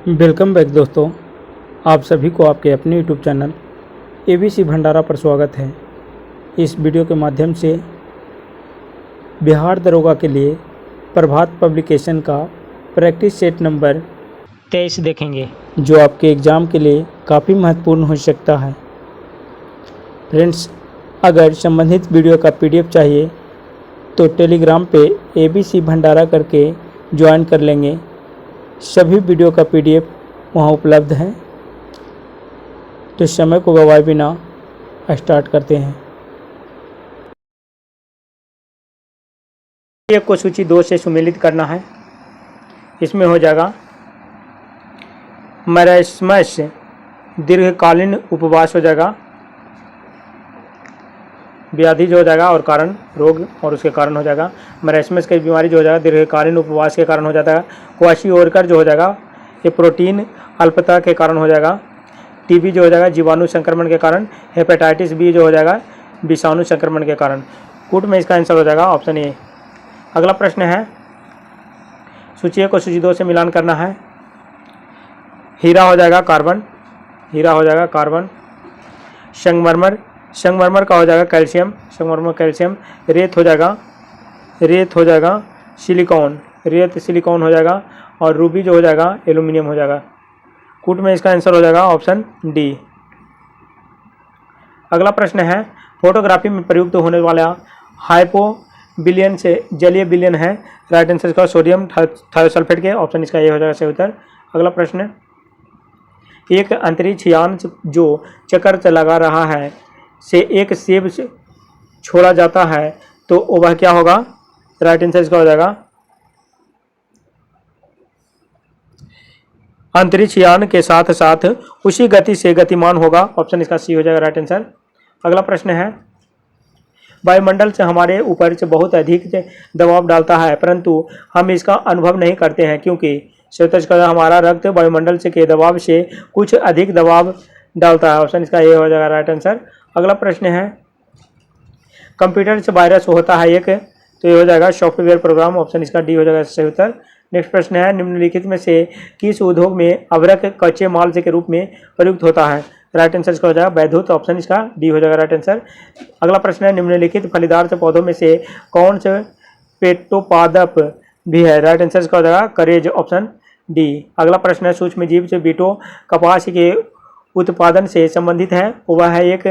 Welcome back दोस्तों, आप सभी को आपके अपने यूट्यूब चैनल एबीसी भंडारा पर स्वागत है। इस वीडियो के माध्यम से बिहार दरोगा के लिए प्रभात पब्लिकेशन का प्रैक्टिस सेट नंबर 23 देखेंगे, जो आपके एग्ज़ाम के लिए काफ़ी महत्वपूर्ण हो सकता है। फ्रेंड्स, अगर संबंधित वीडियो का पीडीएफ चाहिए तो टेलीग्राम पे एबीसी भंडारा करके ज्वाइन कर लेंगे। सभी वीडियो का पीडीएफ वहाँ उपलब्ध है। तो समय को गवाए बिना स्टार्ट करते हैं। एक को सूची 2 से सुमेलित करना है। इसमें हो जाएगा मैरास्मस दीर्घकालीन उपवास हो जाएगा, व्याधि जो हो जाएगा और कारण रोग और उसके कारण हो जाएगा। मैरास्मस की बीमारी जो हो जाएगा दीर्घकालीन उपवास के कारण हो जाता है। क्वाशियोरकर जो हो जाएगा ये प्रोटीन अल्पता के कारण हो जाएगा। टीबी जो हो जाएगा जीवाणु संक्रमण के कारण। हेपेटाइटिस बी जो हो जाएगा विषाणु संक्रमण के कारण। कूट में इसका आंसर हो जाएगा ऑप्शन ए। अगला प्रश्न है, सूची 1 को सूची 2 से मिलान करना है। हीरा हो जाएगा कार्बन, हीरा हो जाएगा कार्बन। संगमरमर, संगमरमर का हो जाएगा कैल्शियम, संगमरमर कैल्शियम। रेत हो जाएगा, रेत हो जाएगा सिलिकॉन, रेत सिलिकॉन हो जाएगा। और रूबी जो हो जाएगा एल्यूमिनियम हो जाएगा। कूट में इसका आंसर हो जाएगा ऑप्शन डी। अगला प्रश्न है, फोटोग्राफी में प्रयुक्त होने वाला हाइपो बिलियन से जलीय बिलियन है। राइट आंसर इसका सोडियम थायोसल्फेट के, ऑप्शन इसका ये हो जाएगा सही उत्तर। अगला प्रश्न, एक अंतरिक्ष यान जो चक्कर लगा रहा है से एक सेब से छोड़ा जाता है तो वह क्या होगा? राइट आंसर इसका हो जाएगा अंतरिक्ष यान के साथ साथ उसी गति से गतिमान होगा, ऑप्शन इसका सी हो जाएगा राइट आंसर। अगला प्रश्न है, वायुमंडल से हमारे ऊपर से बहुत अधिक दबाव डालता है परंतु हम इसका अनुभव नहीं करते हैं क्योंकि हमारा रक्त वायुमंडल से के दबाव से कुछ अधिक दबाव डालता है, ऑप्शन इसका ये हो जाएगा राइट आंसर। अगला प्रश्न है, कंप्यूटर से वायरस होता है एक, तो ये हो जाएगा सॉफ्टवेयर प्रोग्राम, ऑप्शन इसका डी हो जाएगा सही उत्तर। नेक्स्ट प्रश्न है, निम्नलिखित में से किस उद्योग में अभ्रक कच्चे माल से के रूप में प्रयुक्त होता है? राइट आंसर इसका हो जाएगा वैद्युत, ऑप्शन इसका डी हो जाएगा राइट आंसर। अगला प्रश्न है, निम्नलिखित फलीदार से पौधों में से कौन से पेटोपादप भी है? राइट आंसर इसका हो जाएगा करेज, ऑप्शन डी। अगला प्रश्न है, सूक्ष्म जीव से बीटो कपास के उत्पादन से संबंधित है, वह है एक,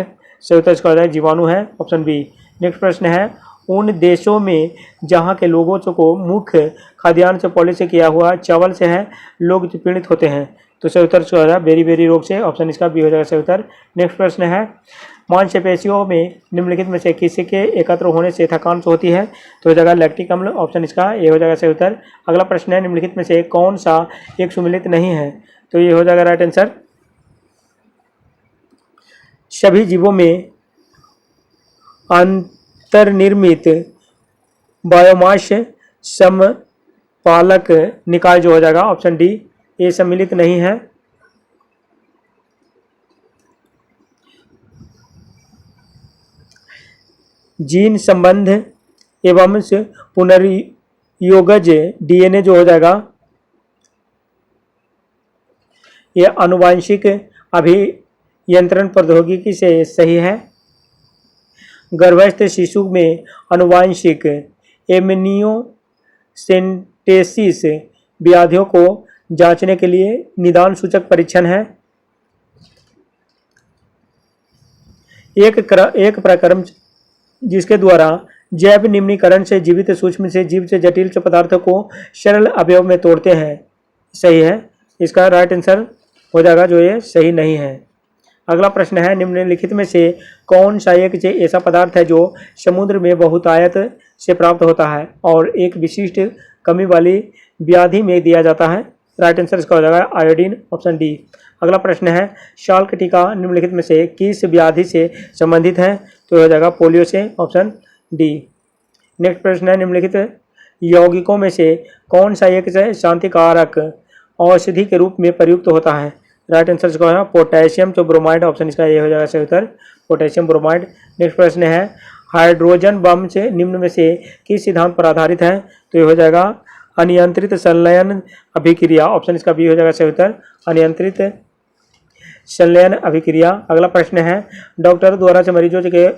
सही उत्तर इसका हो जाएगा जीवाणु है, ऑप्शन बी। नेक्स्ट प्रश्न है, उन देशों में जहां के लोगों को मुख्य खाद्यान्न से पॉलिश किया हुआ चावल से है लोग पीड़ित होते हैं, तो सही उत्तर इसका हो जाएगा बेरी रोग से, ऑप्शन इसका बी हो जाएगा सही उत्तर। नेक्स्ट प्रश्न है, मांसपेशियों में निम्नलिखित में से किसी के एकत्र होने से थकान होती है, तो हो जाएगा लैक्टिक अम्ल, ऑप्शन इसका ये हो जाएगा सही उत्तर। अगला प्रश्न है, निम्नलिखित में से कौन सा एक सुमेलित नहीं है? तो ये हो जाएगा राइट आंसर। सभी जीवों में अंतर्निर्मित बायोमास समपालक निकाय जो हो जाएगा ऑप्शन डी, ये सम्मिलित नहीं है। जीन संबंध एवं पुनर्योगज डीएनए जो हो जाएगा ये आनुवांशिक अभियंत्रण प्रौद्योगिकी से सही है। गर्भस्थ शिशु में आनुवांशिक एमनियोसेंटेसिस व्याधियों को जांचने के लिए निदान सूचक परीक्षण है। एक प्रक्रम जिसके द्वारा जैव निम्नीकरण से जीवित सूक्ष्म से जीव से जटिल से पदार्थों को सरल अवयव में तोड़ते हैं, सही है। इसका राइट आंसर हो जाएगा जो ये सही नहीं है। अगला प्रश्न है, निम्नलिखित में से कौन सा एक ऐसा पदार्थ है जो समुद्र में बहुतायत से प्राप्त होता है और एक विशिष्ट कमी वाली व्याधि में दिया जाता है? राइट आंसर इसका हो जाएगा आयोडीन, ऑप्शन डी। अगला प्रश्न है, शाल्क टीका निम्नलिखित में से किस व्याधि से संबंधित है? तो हो जाएगा पोलियो से, ऑप्शन डी। नेक्स्ट प्रश्न है, निम्नलिखित यौगिकों में से कौन सा एक शांतिकारक औषधि के रूप में प्रयुक्त होता है? राइट आंसर इसका है पोटेशियम तो ब्रोमाइड, ऑप्शन इसका ये हो जाएगा सही उत्तर, पोटेशियम ब्रोमाइड। नेक्स्ट प्रश्न है, हाइड्रोजन बम से निम्न में से किस सिद्धांत पर आधारित है? तो ये हो जाएगा अनियंत्रित संलयन अभिक्रिया, ऑप्शन इसका बी हो जाएगा सही उत्तर, अनियंत्रित संलयन अभिक्रिया। अगला प्रश्न है, डॉक्टर द्वारा से मरीजों के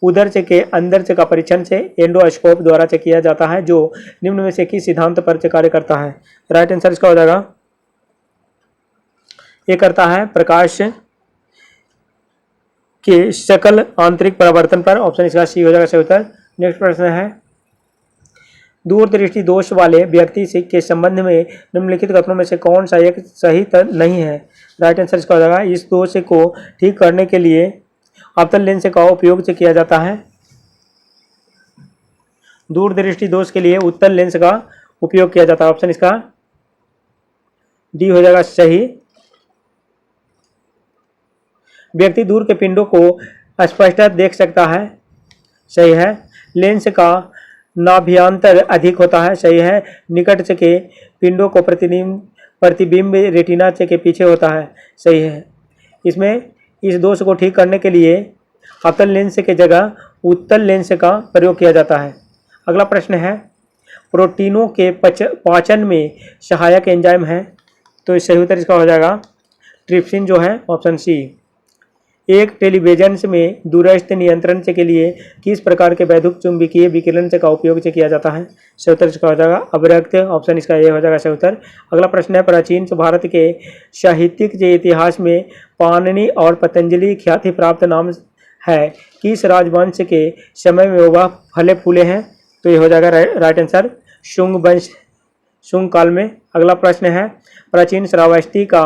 उदर से के अंदर से का परीक्षण से एंडोस्कोप द्वारा से किया जाता है, जो निम्न में से किस सिद्धांत पर से कार्य करता है? राइट आंसर इसका हो जाएगा, ये करता है प्रकाश के सकल आंतरिक परावर्तन पर, ऑप्शन इसका सी हो जाएगा सही उत्तर। नेक्स्ट प्रश्न है, दूरदृष्टि दोष वाले व्यक्ति से के संबंध में निम्नलिखित कथनों में से कौन सा एक सही नहीं है? राइट आंसर इसका हो जाएगा, इस दोष को ठीक करने के लिए अवतल लेंस का उपयोग से किया जाता है। दूरदृष्टि दोष के लिए उत्तल लेंस का उपयोग किया जाता है, ऑप्शन इसका डी हो जाएगा सही। व्यक्ति दूर के पिंडों को स्पष्ट देख सकता है, सही है। लेंस का नाभ्यंतर अधिक होता है, सही है। निकट से के पिंडों को प्रतिबिंब रेटिना से के पीछे होता है, सही है। इसमें इस दोष को ठीक करने के लिए अवतल लेंस के जगह उत्तल लेंस का प्रयोग किया जाता है। अगला प्रश्न है, प्रोटीनों के पाचन में सहायक एंजाइम है, तो सही उत्तर इसका हो जाएगा ट्रिप्सिन जो है, ऑप्शन सी। एक टेलीविजन में दूरस्थ नियंत्रण से के लिए किस प्रकार के वैद्युत चुंबकीय विकिरण से का उपयोग से किया जाता है? सही उत्तर इसका हो जाएगा अवरक्त, ऑप्शन इसका ये हो जाएगा सही उत्तर। अगला प्रश्न है, प्राचीन भारत के साहित्यिक के इतिहास में पाणिनि और पतंजलि ख्याति प्राप्त नाम है, किस राजवंश के समय में वह फले फूले हैं? तो ये हो जाएगा राइट आंसर शुंग वंश, शुंग काल में। अगला प्रश्न है, प्राचीन श्रावस्ती का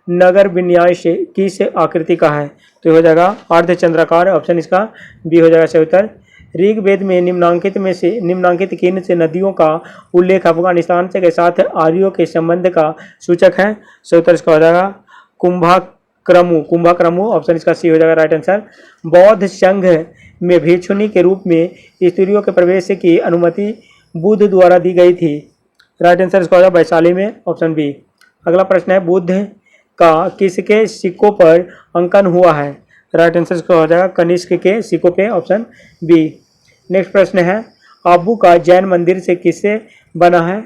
नगर विन्यास किस आकृति का है? तो हो जाएगा अर्धचंद्राकार, ऑप्शन इसका बी हो जाएगा सही उत्तर। ऋग्वेद में निम्नांकित किन से नदियों का उल्लेख अफगानिस्तान से के साथ आर्यों के संबंध का सूचक है? सही उत्तर इसका हो जाएगा कुंभाक्रमु, ऑप्शन इसका सी हो जाएगा राइट आंसर। बौद्ध संघ में भिक्षुणी के रूप में स्त्रियों के प्रवेश की अनुमति बुद्ध द्वारा दी गई थी। राइट आंसर इसका हो जाएगा वैशाली में, ऑप्शन बी। अगला प्रश्न है, बुद्ध का किसके सिक्कों पर अंकन हुआ है? राइट आंसर इसका हो जाएगा कनिष्क के सिक्कों पे, ऑप्शन बी। नेक्स्ट प्रश्न है, आबू का जैन मंदिर से किससे बना है?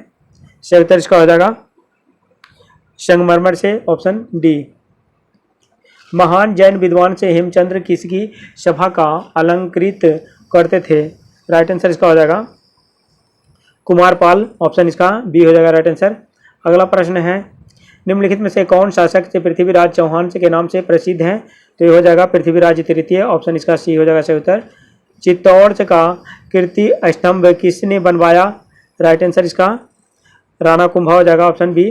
सही उत्तर इसका हो जाएगा संगमरमर से, ऑप्शन डी। महान जैन विद्वान से हेमचंद्र किसकी सभा का अलंकृत करते थे? राइट आंसर इसका हो जाएगा कुमारपाल, ऑप्शन इसका बी हो जाएगा राइट आंसर। अगला प्रश्न है, निम्नलिखित में से कौन शासक से पृथ्वीराज चौहान से के नाम से प्रसिद्ध हैं? तो ये हो जाएगा पृथ्वीराज तृतीय, ऑप्शन इसका सी हो जाएगा सही उत्तर। चित्तौड़ का कीर्ति स्तंभ किसने बनवाया? राइट आंसर इसका राणा कुंभा हो जाएगा, ऑप्शन बी।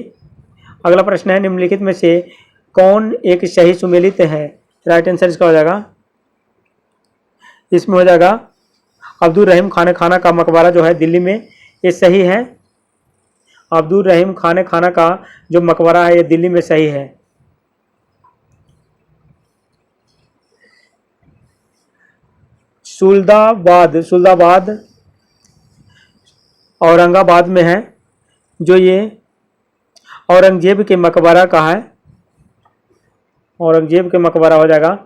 अगला प्रश्न है, निम्नलिखित में से कौन एक सही सुमेलित है? राइट आंसर इसका हो जाएगा, इसमें हो जाएगा अब्दुल रहीम खाना का मकबरा जो है दिल्ली में, ये सही है। अब्दुल रहीम खाना का जो मकबरा है ये दिल्ली में सही है। सुल्ताबाद औरंगाबाद में है, जो ये औरंगजेब के मकबरा का है, औरंगजेब के मकबरा हो जाएगा।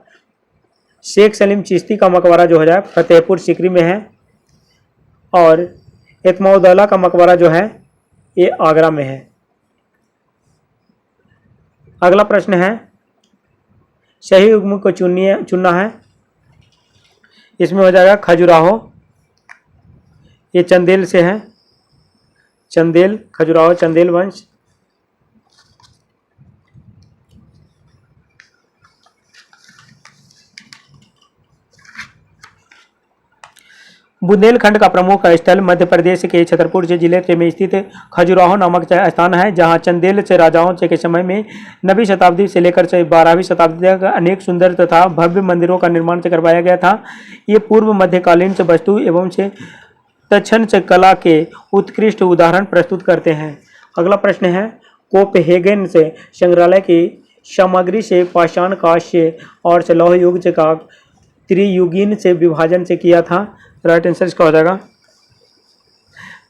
शेख सलीम चिश्ती का मकबरा जो हो जाए फतेहपुर सीकरी में है, और इत्मौदौला का मकबरा जो है ये आगरा में है। अगला प्रश्न है, सही युग्म को चुनना है, इसमें हो जाएगा खजुराहो, ये चंदेल से है, चंदेल खजुराहो चंदेल वंश। बुंदेलखंड का प्रमुख स्थल मध्य प्रदेश के छतरपुर जिले में स्थित खजुराहो नामक स्थान है, जहां चंदेल से राजाओं के समय में 9वीं शताब्दी से लेकर 12वीं शताब्दी तक अनेक सुंदर तथा भव्य मंदिरों का निर्माण करवाया गया था। ये पूर्व मध्यकालीन से वस्तु एवं से दक्षिण से कला के उत्कृष्ट उदाहरण प्रस्तुत करते हैं। अगला प्रश्न है, कोपहेगन से संग्रहालय की सामग्री से पाषाण कांस्य और लौह युग का त्रियुगीन से विभाजन से किया था। राइट आंसर इसका हो जाएगा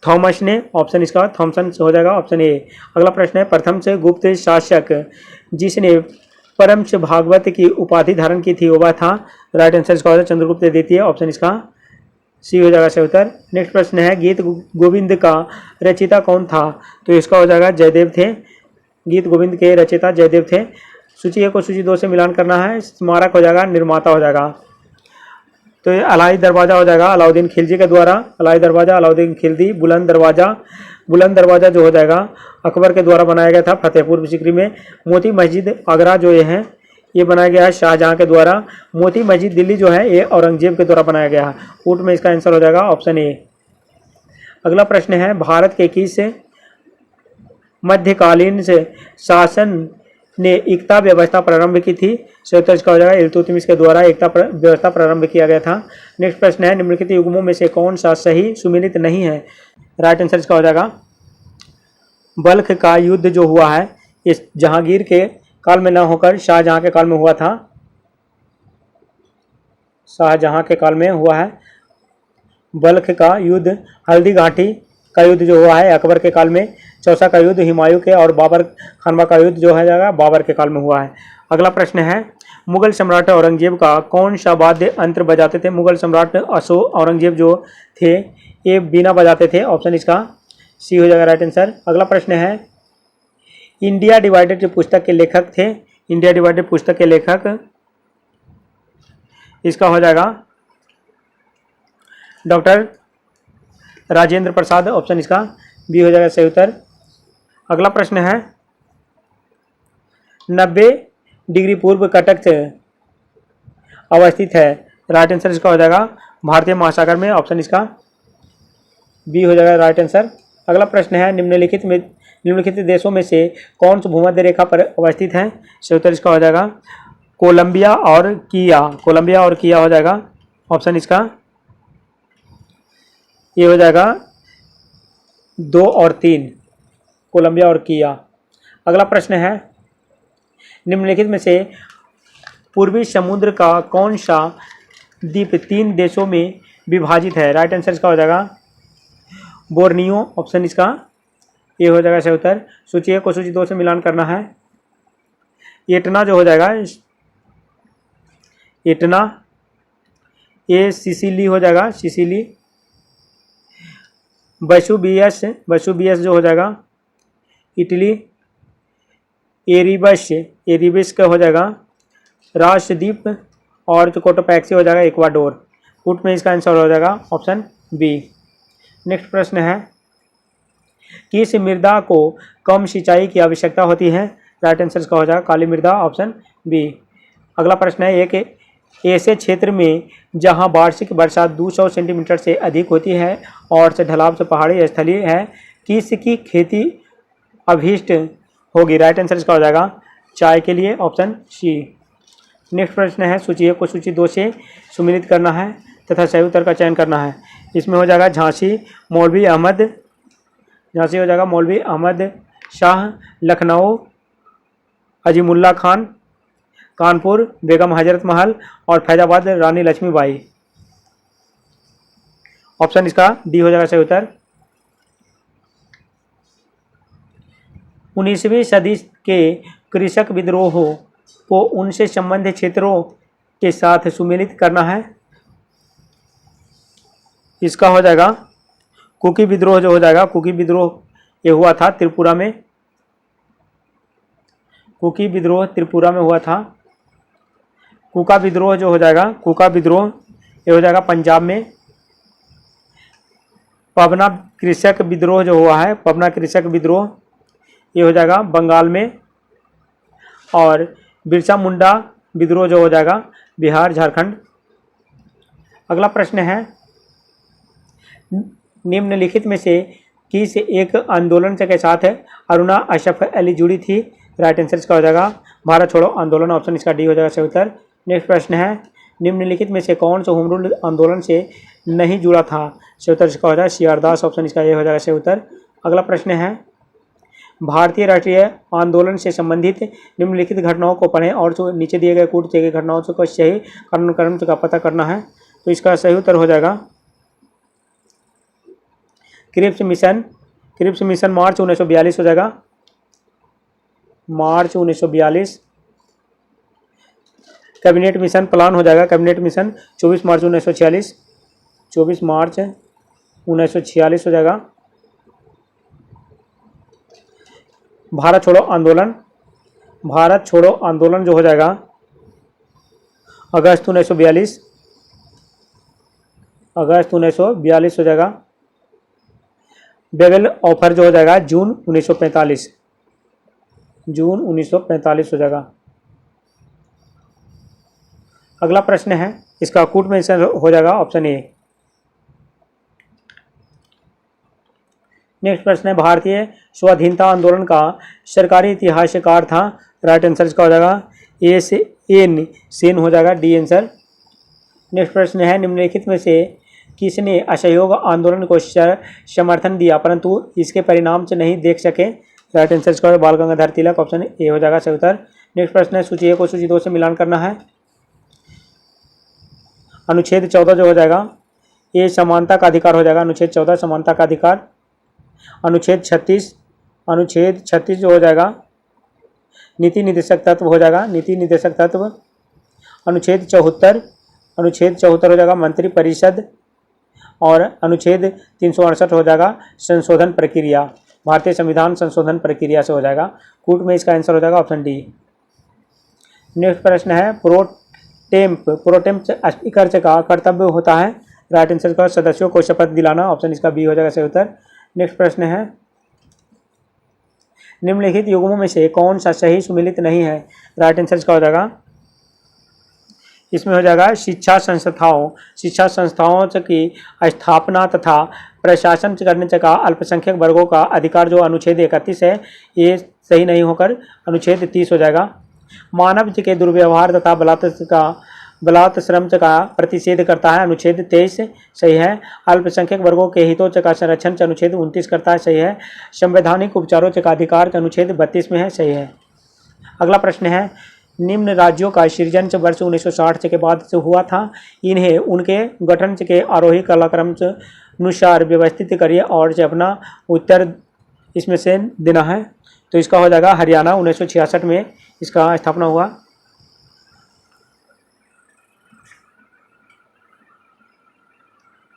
थॉमस ने, ऑप्शन इसका थॉमसन हो जाएगा, ऑप्शन ए। अगला प्रश्न है, प्रथम से गुप्त शासक जिसने परमश भागवत की उपाधि धारण की थी वह था? राइट आंसर इसका हो जाएगा चंद्रगुप्त द्वितीय, ऑप्शन इसका सी हो जाएगा सही उत्तर। नेक्स्ट प्रश्न है गीत गोविंद का रचयिता कौन था? तो इसका हो जाएगा जयदेव थे। गीत गोविंद के रचयिता जयदेव थे। सूची 1 और सूची 2 से मिलान करना है। स्मारक हो जाएगा, निर्माता हो जाएगा। तो ये अलाई दरवाज़ा हो जाएगा अलाउद्दीन खिलजी के द्वारा। अलाई दरवाज़ा अलाउद्दीन खिलजी। बुलंद दरवाज़ा जो हो जाएगा अकबर के द्वारा बनाया गया था फतेहपुर सीकरी में। मोती मस्जिद आगरा जो ये है ये बनाया गया है शाहजहां के द्वारा। मोती मस्जिद दिल्ली जो है ये औरंगजेब के द्वारा बनाया गया है। ऊँट में इसका आंसर हो जाएगा ऑप्शन ए। अगला प्रश्न है भारत के किस मध्यकालीन से शासन ने एकता व्यवस्था प्रारंभ की थी? सही उत्तर इसका हो जाएगा इल्तुतमिश के द्वारा एकता व्यवस्था प्रारंभ किया गया था। नेक्स्ट प्रश्न है निम्नलिखित युग्मों में से कौन सा सही सुमेलित नहीं है? राइट आंसर इसका हो जाएगा बल्ख का युद्ध जो हुआ है इस जहांगीर के काल में न होकर शाहजहां के काल में हुआ था। शाहजहां के काल में हुआ है बल्ख का युद्ध। हल्दी घाटी का युद्ध जो हुआ है अकबर के काल में। चौसा का युद्ध हुमायूं के और बाबर खानवा का युद्ध जो है जाएगा बाबर के काल में हुआ है। अगला प्रश्न है मुगल सम्राट औरंगजेब का कौन सा वाद्य यंत्र बजाते थे? मुगल सम्राट औरंगजेब जो थे ये बीना बजाते थे। ऑप्शन इसका सी हो जाएगा राइट आंसर। अगला प्रश्न है इंडिया डिवाइडेड पुस्तक के लेखक थे। इंडिया डिवाइडेड पुस्तक के लेखक इसका हो जाएगा डॉक्टर राजेंद्र प्रसाद। ऑप्शन इसका बी हो जाएगा सही उत्तर। अगला प्रश्न है 90 डिग्री पूर्व कटक अवस्थित है। राइट आंसर इसका हो जाएगा भारतीय महासागर में। ऑप्शन इसका बी हो जाएगा राइट आंसर। अगला प्रश्न है निम्नलिखित देशों में से कौन सा भूमध्य रेखा पर अवस्थित है? सही उत्तर इसका हो जाएगा कोलंबिया और किया। कोलंबिया और किया हो जाएगा। ऑप्शन इसका ये हो जाएगा 2 और 3 कोलंबिया और किया। अगला प्रश्न है निम्नलिखित में से पूर्वी समुद्र का कौन सा द्वीप 3 देशों में विभाजित है? राइट आंसर इसका हो जाएगा बोर्नियो। ऑप्शन इसका ये हो जाएगा सही उत्तर। सूची 1 को सूची 2 से मिलान करना है। एटना जो हो जाएगा एटना ये सिसिली हो जाएगा सिसिली। वसुबियस जो हो जाएगा इटली। एरिबस का हो जाएगा राष्ट्रद्वीप और जो कोटोपैक्सी हो जाएगा इक्वाडोर। ऊँट में इसका आंसर हो जाएगा ऑप्शन बी। नेक्स्ट प्रश्न है किस मृदा को कम सिंचाई की आवश्यकता होती है? राइट आंसर इसका हो जाएगा काली मृदा। Option B. अगला प्रश्न है एक ऐसे क्षेत्र में जहां वार्षिक वर्षा 200 सेंटीमीटर से अधिक होती है और से ढलाव से पहाड़ी स्थलीय है किसकी खेती अभीष्ट होगी? राइट आंसर इसका हो जाएगा चाय के लिए। Option C. नेक्स्ट प्रश्न है सूची 1 को सूची 2 से सुमेलित करना है तथा सही उत्तर का चयन करना है। इसमें हो जाएगा झांसी हो जाएगा मौलवी अहमद शाह। लखनऊ अजीमुल्ला खान। कानपुर बेगम हजरत महल और फैजाबाद रानी लक्ष्मीबाई। ऑप्शन इसका डी हो जाएगा सही उत्तर। 19वीं सदी के कृषक विद्रोहों को उनसे संबंधित क्षेत्रों के साथ सुमेलित करना है। इसका हो जाएगा कुकी विद्रोह जो हो जाएगा। कुकी विद्रोह ये हुआ था त्रिपुरा में। कुकी विद्रोह त्रिपुरा में हुआ था। कुका विद्रोह जो हो जाएगा कुका विद्रोह ये हो जाएगा पंजाब में। पबना कृषक विद्रोह जो हुआ है पबना कृषक विद्रोह ये हो जाएगा बंगाल में। और बिरसा मुंडा विद्रोह जो हो जाएगा बिहार झारखंड। अगला प्रश्न है निम्नलिखित में से किस एक आंदोलन के साथ अरुणा अशरफ अली जुड़ी थी? राइट आंसर इसका हो जाएगा भारत छोड़ो आंदोलन। ऑप्शन इसका डी हो जाएगा सही उत्तर। नेक्स्ट प्रश्न है निम्नलिखित में से कौन सा होम रूल आंदोलन से नहीं जुड़ा था? सही उत्तर इसका हो जाएगा सीआर दास। ऑप्शन इसका ये हो जाएगा सही उत्तर। अगला प्रश्न है भारतीय राष्ट्रीय आंदोलन से संबंधित निम्नलिखित घटनाओं को पढ़ें और जो नीचे दिए गए कूट दिए गए घटनाओं को सही कानून का पता करना है। तो इसका सही उत्तर हो जाएगा क्रिप्स मिशन मार्च 1942 हो जाएगा। मार्च 1942। कैबिनेट मिशन प्लान हो जाएगा कैबिनेट मिशन 24 मार्च 1946। 24 मार्च 1946 हो जाएगा। भारत छोड़ो आंदोलन, भारत छोड़ो आंदोलन जो हो जाएगा अगस्त 1942, अगस्त 1942 हो जाएगा। बेगल ऑफर जो हो जाएगा जून 1945, जून 1945 हो जाएगा। अगला प्रश्न है, इसका कूट में हो जाएगा ऑप्शन ए। नेक्स्ट प्रश्न है, भारतीय स्वाधीनता आंदोलन का सरकारी इतिहासकार था। राइट आंसर इसका हो जाएगा ए से एन सेन हो जाएगा, डी आंसर। नेक्स्ट प्रश्न है, निम्नलिखित में से किसने असहयोग आंदोलन को समर्थन दिया परंतु इसके परिणाम से नहीं देख सके। राइट आंसर इसका बाल गंगाधर तिलक, ऑप्शन ए हो जाएगा सही उत्तर। नेक्स्ट प्रश्न है, सूची 1 को सूची 2 से मिलान करना है। अनुच्छेद 14 जो हो जाएगा ये समानता का अधिकार हो जाएगा, अनुच्छेद 14 समानता का अधिकार। अनुच्छेद 36, अनुच्छेद 36 जो हो जाएगा नीति निर्देशक तत्व हो जाएगा, नीति निर्देशक तत्व। अनुच्छेद 74, अनुच्छेद 74 हो जाएगा मंत्री परिषद। और अनुच्छेद 368 हो जाएगा संशोधन प्रक्रिया, भारतीय संविधान संशोधन प्रक्रिया से हो जाएगा। कूट में इसका आंसर हो जाएगा ऑप्शन डी। नेक्स्ट प्रश्न है, प्रोटेम्प स्पीकर का कर्तव्य होता है। राइट आंसर का सदस्यों को शपथ दिलाना, ऑप्शन इसका बी हो जाएगा सही उत्तर। नेक्स्ट प्रश्न है, निम्नलिखित युग्मों में से कौन सा सही सुमेलित नहीं है। राइट आंसर इसका हो जाएगा, इसमें हो जाएगा शिक्षा संस्थाओं, शिक्षा संस्थाओं की स्थापना तथा प्रशासन करने का अल्पसंख्यक वर्गों का अधिकार जो अनुच्छेद 31 है ये सही नहीं होकर अनुच्छेद 30 हो जाएगा। मानव के दुर्व्यवहार तथा बलात् श्रम का प्रतिषेध करता है, अनुच्छेद 23 सही है। अल्पसंख्यक वर्गों के हितों का संरक्षण अनुच्छेद 29 करता है, सही है। संवैधानिक उपचारों का अधिकार अनुच्छेद 32 में है, सही है। अगला प्रश्न है, निम्न राज्यों का सृजन वर्ष 1960 के बाद से हुआ था, इन्हें उनके गठन के आरोही कालक्रम के अनुसार व्यवस्थित करिए और अपना उत्तर इसमें से देना है। तो इसका हो जाएगा हरियाणा, 1966 में इसका स्थापना हुआ।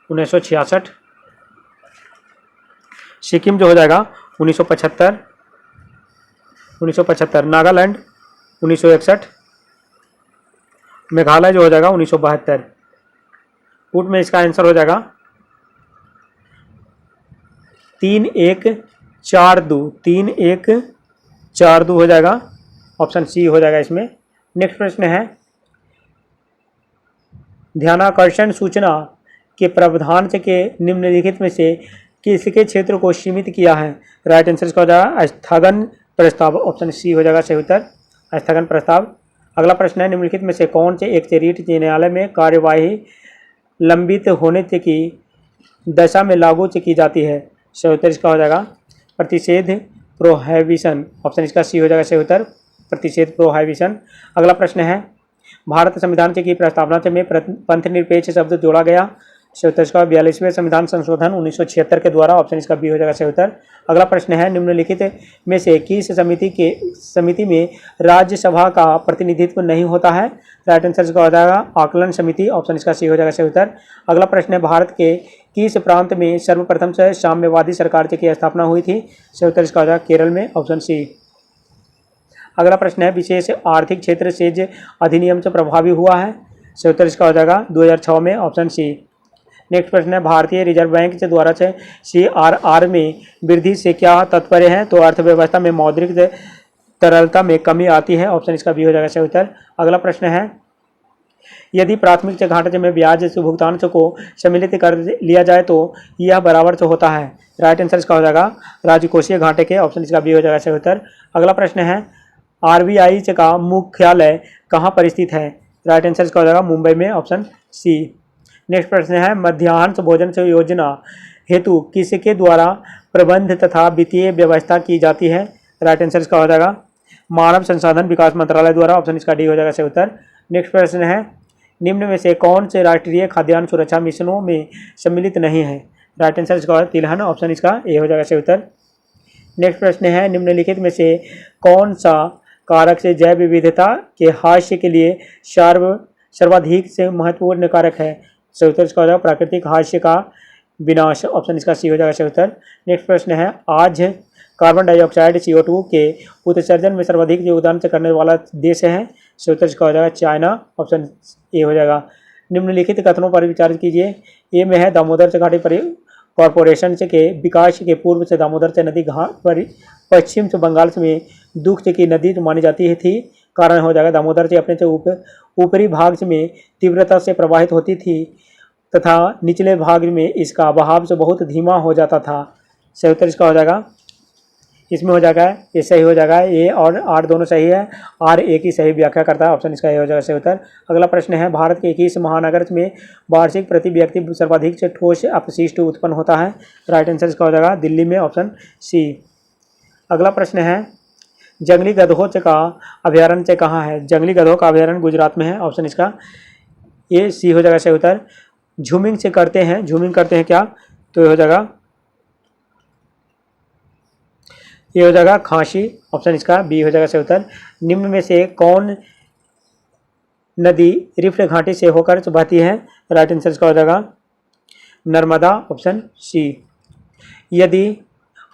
उन्नीस सौ छियासठ। सिक्किम जो हो जाएगा 1975, नागालैंड 1961, मेघालय जो हो जाएगा 1972। कूट में इसका आंसर हो जाएगा 3142, 3142 हो जाएगा, ऑप्शन सी हो जाएगा इसमें। नेक्स्ट प्रश्न है, ध्यानाकर्षण सूचना के प्रावधान के निम्नलिखित में से किसके क्षेत्र को सीमित किया है। राइट आंसर इसका हो जाएगा स्थगन प्रस्ताव, ऑप्शन सी हो जाएगा सही उत्तर, स्थगन प्रस्ताव। अगला प्रश्न है, निम्नलिखित में से कौन से एक रीट न्यायालय में कार्यवाही लंबित होने की दशा में लागू की जाती है। सही उत्तर इसका हो जाएगा प्रतिषेध प्रोहिबिशन, ऑप्शन इसका सी हो जाएगा सही उत्तर, प्रतिषेध प्रोहिबिशन। अगला प्रश्न है, भारत संविधान की प्रस्तावना में पंथ निरपेक्ष शब्द जोड़ा गया। सही उत्तर इसका 42वें संविधान संशोधन 1976 के द्वारा, ऑप्शन इसका बी हो जाएगा सही उत्तर। अगला प्रश्न है, निम्नलिखित में से किस समिति में राज्यसभा का प्रतिनिधित्व नहीं होता है। राइट आंसर इसका हो जाएगा आकलन समिति, ऑप्शन इसका सी हो जाएगा सही उत्तर। अगला प्रश्न है, भारत के किस प्रांत में सर्वप्रथम से साम्यवादी सरकार की स्थापना हुई थी। सही उत्तर इसका हो जाएगा केरल में, ऑप्शन सी। अगला प्रश्न है, विशेष आर्थिक क्षेत्र सेज अधिनियम से प्रभावी हुआ है। सही उत्तर इसका हो जाएगा 2006 में, ऑप्शन सी। नेक्स्ट प्रश्न है, भारतीय रिजर्व बैंक के द्वारा से CRR में वृद्धि से क्या तात्पर्य है। तो अर्थव्यवस्था में मौद्रिक तरलता में कमी आती है, ऑप्शन इसका बी हो जाएगा सही उत्तर। अगला प्रश्न है, यदि प्राथमिक घाटे में ब्याज से भुगतान को सम्मिलित कर लिया जाए तो यह बराबर से होता है। राइट आंसर इसका हो जाएगा राजकोषीय घाटे के, ऑप्शन इसका बी हो जाएगा सही उत्तर। अगला प्रश्न है, RBI का मुख्यालय कहाँ पर स्थित है। राइट आंसर इसका हो जाएगा मुंबई में, ऑप्शन सी। नेक्स्ट प्रश्न है, मध्याह्न भोजन से योजना हेतु किसके द्वारा प्रबंध तथा वित्तीय व्यवस्था की जाती है। राइट आंसर इसका हो जाएगा मानव संसाधन विकास मंत्रालय द्वारा, ऑप्शन इसका डी हो जाएगा सही उत्तर। नेक्स्ट प्रश्न है, निम्न में से कौन से राष्ट्रीय खाद्यान्न सुरक्षा मिशनों में सम्मिलित नहीं है। राइट आंसर इसका तिलहन, ऑप्शन इसका ए हो जाएगा सही उत्तर। नेक्स्ट प्रश्न है, निम्नलिखित में से कौन सा कारक से जैव विविधता के हास्य के लिए सर्वाधिक से महत्वपूर्ण कारक है। सही उत्तर इसका हो जाएगा प्राकृतिक हास्य का विनाश, ऑप्शन इसका सी हो जाएगा सही उत्तर। नेक्स्ट प्रश्न है, आज कार्बन डाइऑक्साइड CO2 के उत्सर्जन में सर्वाधिक योगदान करने वाला देश है, सही उत्तर इसका हो जाएगा चाइना, ऑप्शन ए हो जाएगा। निम्नलिखित कथनों पर विचार कीजिए। ए में है दामोदर से घाटी कॉरपोरेशन के विकास के पूर्व से दामोदर से नदी घाट पर पश्चिम से बंगाल में दुग्ध की नदी मानी जाती थी। कारण हो जाएगा दामोदर से अपने से ऊपरी भाग में तीव्रता से प्रवाहित होती थी तथा निचले भाग में इसका बहाव से बहुत धीमा हो जाता था। सही उत्तर इसका हो जाएगा, इसमें हो जाएगा ये सही हो जाएगा, ए और आर दोनों सही है, आर ए की सही व्याख्या करता है, ऑप्शन इसका ये हो जाएगा सही उत्तर। अगला प्रश्न है, भारत के किस महानगर में वार्षिक प्रति व्यक्ति सर्वाधिक से ठोस अपशिष्ट उत्पन्न होता है, राइट आंसर इसका हो जाएगा दिल्ली में, ऑप्शन सी। अगला प्रश्न है, जंगली गधों का अभयारण्य कहाँ है, जंगली गधों का अभयारण्य गुजरात में है, ऑप्शन इसका ये सी हो जाएगा सही उत्तर। झूमिंग से करते हैं, झूमिंग करते हैं क्या, तो ये हो जाएगा, ये हो जाएगा खांसी, ऑप्शन इसका बी हो जाएगा सही उत्तर। निम्न में से कौन नदी रिफ्ट घाटी से होकर बहती है, राइट आंसर इसका हो जाएगा नर्मदा, ऑप्शन सी। यदि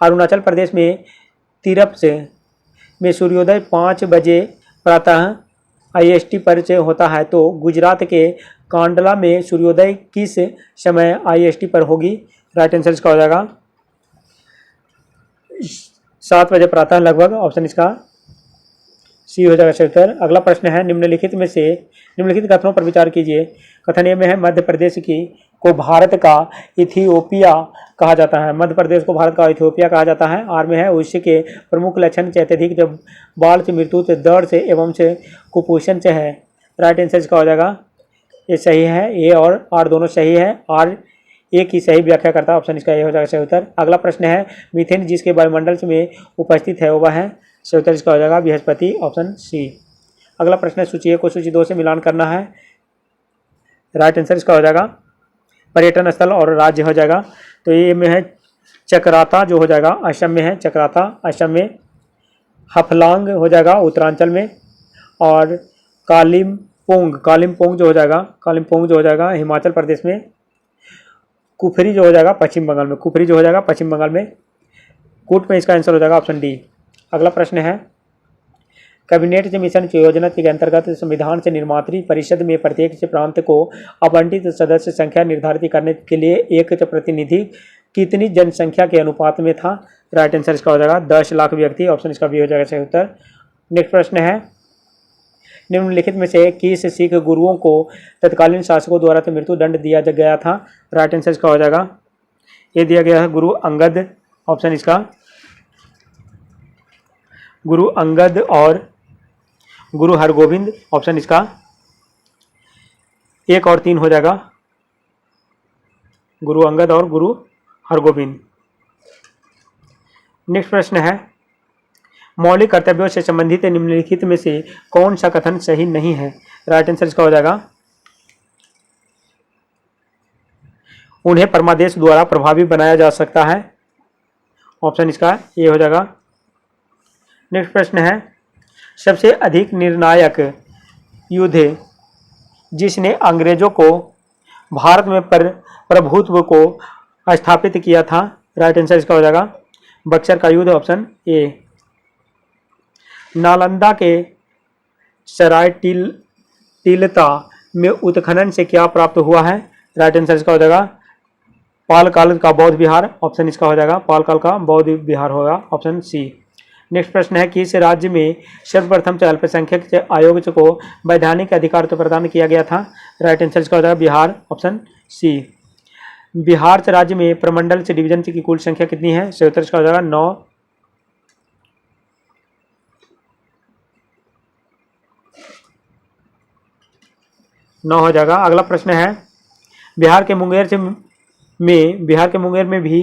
अरुणाचल प्रदेश में तिरप से में सूर्योदय 5 बजे प्रातः IST पर से होता है तो गुजरात के कांडला में सूर्योदय किस समय IST पर होगी, राइट आंसर इसका हो जाएगा 7 बजे प्रातः लगभग, ऑप्शन इसका सी हो जाएगा सही उत्तर। अगला प्रश्न है, निम्नलिखित कथनों पर विचार कीजिए। कथन ए में है, मध्य प्रदेश को भारत का इथियोपिया कहा जाता है, मध्य प्रदेश को भारत का इथियोपिया कहा जाता है। आर में है, उसके प्रमुख लक्षण से अत्यधिक जब बाल से मृत्यु से दर्द से एवं से कुपोषण से है, राइट आंसर इसका हो जाएगा ये सही है, ए और आर दोनों सही है, आर एक ही सही व्याख्या करता है, ऑप्शन इसका ये हो जाएगा सही उत्तर। अगला प्रश्न है, मीथेन जिसके वायुमंडल में उपस्थित है वह है, सही उत्तर इसका हो जाएगा बृहस्पति, ऑप्शन सी। अगला प्रश्न है, सूची 1 को सूची 2 से मिलान करना है, राइट आंसर इसका हो जाएगा पर्यटन स्थल और राज्य हो जाएगा। तो ये में है चक्राता जो हो जाएगा असम में है, चक्राता असम में, हफलांग हो जाएगा उत्तरांचल में, और कालिम्पोंग जो हो जाएगा हिमाचल प्रदेश में, कुफरी जो हो जाएगा पश्चिम बंगाल में, कूट में इसका आंसर हो जाएगा ऑप्शन डी। अगला प्रश्न है, कैबिनेट मिशन योजना के अंतर्गत संविधान से निर्मात्री परिषद में प्रत्येक प्रांत को आवंटित सदस्य संख्या निर्धारित करने के लिए एक प्रतिनिधि कितनी जनसंख्या के अनुपात में था, राइट आंसर इसका हो जाएगा 10 लाख व्यक्ति, ऑप्शन इसका भी हो जाएगा सही उत्तर। नेक्स्ट प्रश्न है, निम्नलिखित में से किस सिख गुरुओं को तत्कालीन शासकों द्वारा तो मृत्यु दंड दिया गया था, राइट आंसर इसका हो जाएगा ये दिया गया है गुरु अंगद, ऑप्शन इसका गुरु अंगद और गुरु हरगोविंद, ऑप्शन इसका 1 और 3 हो जाएगा, गुरु अंगद और गुरु हरगोविंद। नेक्स्ट प्रश्न है, मौलिक कर्तव्यों से संबंधित निम्नलिखित में से कौन सा कथन सही नहीं है, राइट आंसर इसका हो जाएगा उन्हें परमादेश द्वारा प्रभावी बनाया जा सकता है, ऑप्शन इसका ये हो जाएगा। नेक्स्ट प्रश्न है, सबसे अधिक निर्णायक युद्ध जिसने अंग्रेजों को भारत में प्रभुत्व को स्थापित किया था, राइट आंसर इसका हो जाएगा बक्सर का युद्ध, ऑप्शन ए। नालंदा के सराय टिलता में उत्खनन से क्या प्राप्त हुआ है, राइट आंसर इसका हो जाएगा पाल काल का बौद्ध विहार, ऑप्शन इसका हो जाएगा पाल काल का बौद्ध विहार होगा, ऑप्शन सी। नेक्स्ट प्रश्न है, किस राज्य में सर्वप्रथम से अल्पसंख्यक आयोग को वैधानिक अधिकार तो प्रदान किया गया था, राइट आंसर इसका हो जाएगा बिहार, ऑप्शन सी। बिहार राज्य में प्रमंडल से डिवीजन की कुल संख्या कितनी है, सही उत्तर इसका हो जाएगा 9 हो जाएगा। अगला प्रश्न है, बिहार के मुंगेर में भी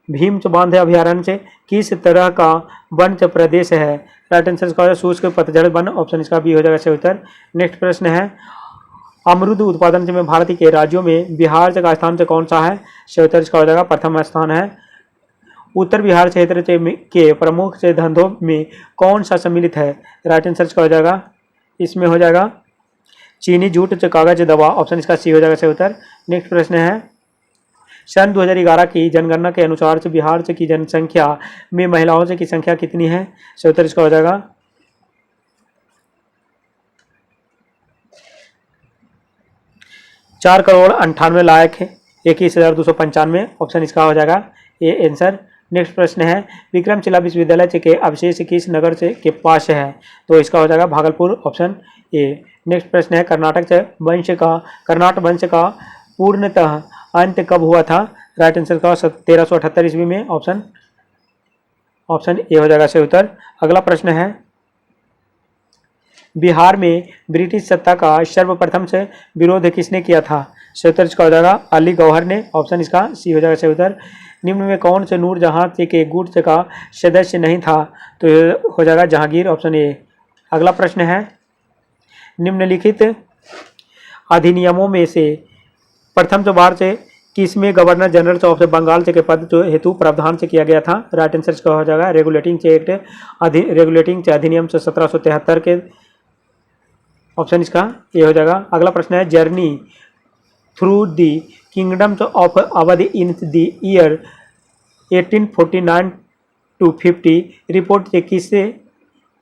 भीम बांध अभयारण्य से किस तरह का वन प्रदेश है, राइट आंसर इसका हो जाएगा शुष्क पतझड़ वन, ऑप्शन इसका भी हो जाएगा सही उत्तर। नेक्स्ट प्रश्न है, अमरूद उत्पादन में भारत के राज्यों में बिहार का स्थान से कौन सा है, सही उत्तर इसका हो जाएगा प्रथम स्थान है। उत्तर बिहार क्षेत्र के प्रमुख से धंधों में कौन सा सम्मिलित है, राइट आंसर इसका हो जाएगा इसमें हो जाएगा चीनी, जूट, कागज, दवा, ऑप्शन इसका सी हो जाएगा सही उत्तर। नेक्स्ट प्रश्न है, सन 2011 की जनगणना के अनुसार से बिहार से की जनसंख्या में महिलाओं से की संख्या कितनी है? सही उत्तर इसका हो जाएगा 4,98,21,295। ऑप्शन इसका हो जाएगा ए आंसर। नेक्स्ट प्रश्न है, विक्रमशिला विश्वविद्यालय के अवशेष किस नगर से के पास है? तो इसका हो जाएगा भागलपुर, ऑप्शन ए। नेक्स्ट प्रश्न है, कर्नाटक वंश का पूर्णतः अंत कब हुआ था? राइट आंसर का 1378 ईस्वी में, ऑप्शन ए हो जाएगा सही उत्तर। अगला प्रश्न है, बिहार में ब्रिटिश सत्ता का सर्वप्रथम से विरोध किसने किया था? सही उत्तर इसका हो जाएगा अली गौहर ने, ऑप्शन इसका सी हो जाएगा सही उत्तर। निम्न में कौन से नूरजहां के गुट का सदस्य नहीं था? तो हो जाएगा जहांगीर, ऑप्शन ए। अगला प्रश्न है, निम्नलिखित अधिनियमों में से प्रथम बार से किसमें गवर्नर जनरल ऑफ बंगाल के पद हेतु प्रावधान से किया गया था? राइट आंसर इसका हो जाएगा रेगुलेटिंग अधिनियम से 1773 के, ऑप्शन इसका ये हो जाएगा। अगला प्रश्न है, journey through the kingdoms of Awadh in the year 1849 to 50 report किससे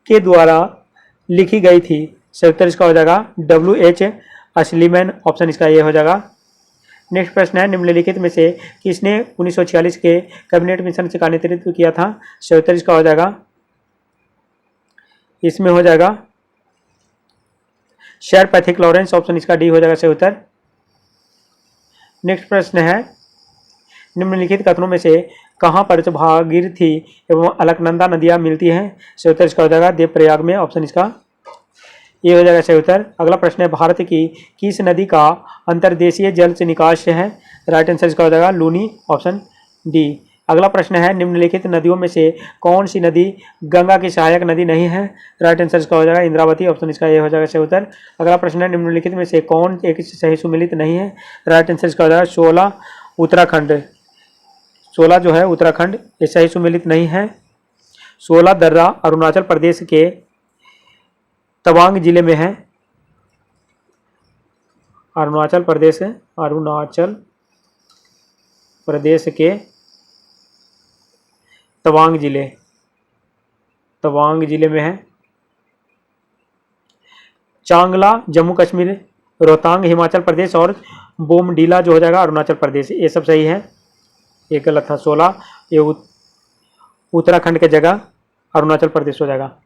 के द्वारा लिखी गई थी? सही उत्तर इसका हो जाएगा W.H. अस्लीमैन, ऑप्शन इसका ये हो जाएगा। नेक्स्ट प्रश्न है, निम्नलिखित में से किसने 1946 के कैबिनेट मिशन से का नेतृत्व किया था? सही उत्तर इसका हो जाएगा, इसमें हो जाएगा सर पैथिक लॉरेंस, ऑप्शन इसका डी हो जाएगा सही उत्तर। नेक्स्ट प्रश्न है, निम्नलिखित कथनों में से कहाँ पर भागीरथी एवं अलकनंदा नदियाँ मिलती हैं? सही उत्तर इसका हो जाएगा देवप्रयाग में, ऑप्शन इसका ये हो जाएगा सही उत्तर। अगला प्रश्न है, भारत की किस नदी का अंतर्देशीय जल से निकास है? राइट आंसर इसका हो जाएगा लूनी, ऑप्शन डी। अगला प्रश्न है, निम्नलिखित नदियों में से कौन सी नदी गंगा की सहायक नदी नहीं है? राइट आंसर इसका हो जाएगा इंद्रावती, ऑप्शन इसका ये हो जाएगा सही उत्तर। अगला प्रश्न है, निम्नलिखित में से कौन एक सही सुमिलित नहीं है? राइट आंसर इसका हो जाएगा 16 उत्तराखंड, 16 जो है उत्तराखंड ये सही सुमिलित नहीं है। 16 दर्रा अरुणाचल प्रदेश के तवांग जिले में है, अरुणाचल प्रदेश के तवांग जिले में है। चांगला जम्मू कश्मीर, रोहतांग हिमाचल प्रदेश और बोमडीला जो हो जाएगा अरुणाचल प्रदेश, ये सब सही है, ये गलत था। 16 ये उत्तराखंड के जगह अरुणाचल प्रदेश हो जाएगा।